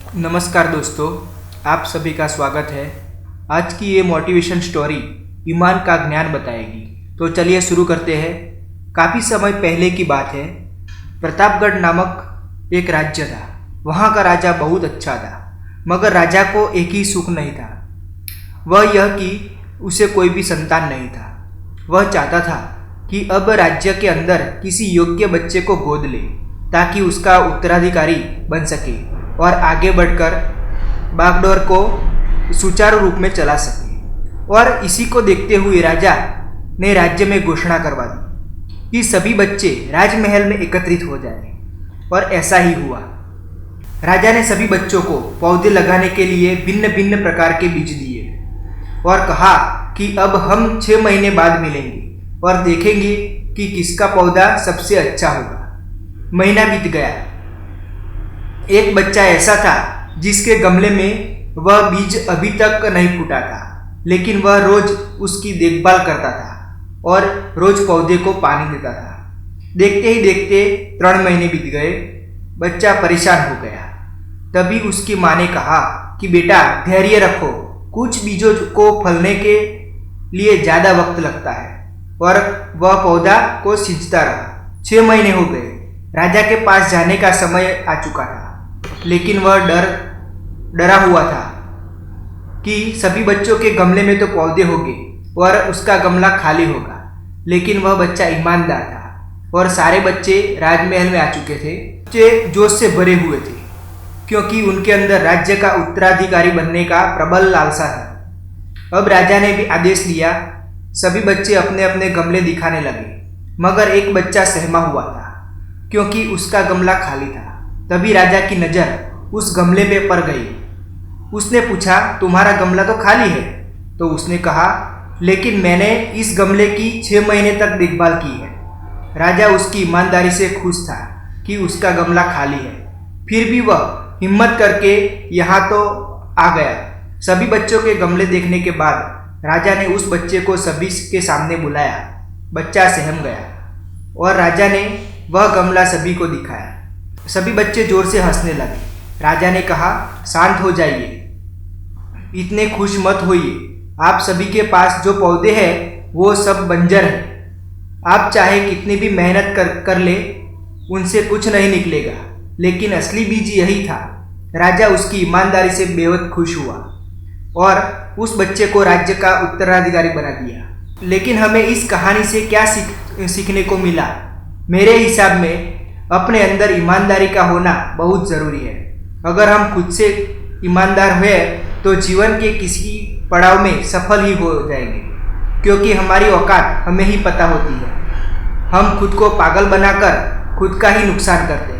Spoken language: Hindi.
नमस्कार दोस्तों, आप सभी का स्वागत है। आज की ये मोटिवेशन स्टोरी ईमान का ज्ञान बताएगी। तो चलिए शुरू करते हैं। काफ़ी समय पहले की बात है। प्रतापगढ़ नामक एक राज्य था। वहाँ का राजा बहुत अच्छा था, मगर राजा को एक ही सुख नहीं था, वह यह कि उसे कोई भी संतान नहीं था। वह चाहता था कि अब राज्य के अंदर किसी योग्य बच्चे को गोद ले, ताकि उसका उत्तराधिकारी बन सके और आगे बढ़कर बागडोर को सुचारू रूप में चला सके। और इसी को देखते हुए राजा ने राज्य में घोषणा करवा दी कि सभी बच्चे राजमहल में एकत्रित हो जाएं। और ऐसा ही हुआ। राजा ने सभी बच्चों को पौधे लगाने के लिए भिन्न भिन्न प्रकार के बीज दिए और कहा कि अब हम 6 महीने बाद मिलेंगे और देखेंगे कि किसका पौधा सबसे अच्छा होगा। महीना बीत गया। एक बच्चा ऐसा था जिसके गमले में वह बीज अभी तक नहीं फूटा था, लेकिन वह रोज उसकी देखभाल करता था और रोज पौधे को पानी देता था। देखते ही देखते 3 महीने बीत गए। बच्चा परेशान हो गया। तभी उसकी माँ ने कहा कि बेटा धैर्य रखो, कुछ बीजों को फलने के लिए ज़्यादा वक्त लगता है। और वह पौधा को सींचता रहा। 6 महीने हो गए। राजा के पास जाने का समय आ चुका था, लेकिन वह डरा हुआ था कि सभी बच्चों के गमले में तो पौधे होंगे और उसका गमला खाली होगा। लेकिन वह बच्चा ईमानदार था और सारे बच्चे राजमहल में आ चुके थे। बच्चे जोश से भरे हुए थे, क्योंकि उनके अंदर राज्य का उत्तराधिकारी बनने का प्रबल लालसा था। अब राजा ने भी आदेश दिया। सभी बच्चे अपने अपने गमले दिखाने लगे, मगर एक बच्चा सहमा हुआ था, क्योंकि उसका गमला खाली था। तभी राजा की नज़र उस गमले पे पड़ गई। उसने पूछा, तुम्हारा गमला तो खाली है? तो उसने कहा, लेकिन मैंने इस गमले की 6 महीने तक देखभाल की है। राजा उसकी ईमानदारी से खुश था कि उसका गमला खाली है। फिर भी वह हिम्मत करके यहाँ तो आ गया। सभी बच्चों के गमले देखने के बाद राजा ने उस बच्चे को सभी के सामने बुलाया। बच्चा सहम गया और राजा ने वह गमला सभी को दिखाया। सभी बच्चे जोर से हंसने लगे। राजा ने कहा, शांत हो जाइए, इतने खुश मत होइए। आप सभी के पास जो पौधे हैं वो सब बंजर हैं। आप चाहे कितनी भी मेहनत कर ले, उनसे कुछ नहीं निकलेगा। लेकिन असली बीज यही था। राजा उसकी ईमानदारी से बेहद खुश हुआ और उस बच्चे को राज्य का उत्तराधिकारी बना दिया। लेकिन हमें इस कहानी से क्या सीखने को मिला? मेरे हिसाब में अपने अंदर ईमानदारी का होना बहुत ज़रूरी है। अगर हम खुद से ईमानदार हुए तो जीवन के किसी पड़ाव में सफल ही हो जाएंगे, क्योंकि हमारी औकात हमें ही पता होती है। हम खुद को पागल बनाकर खुद का ही नुकसान करते हैं।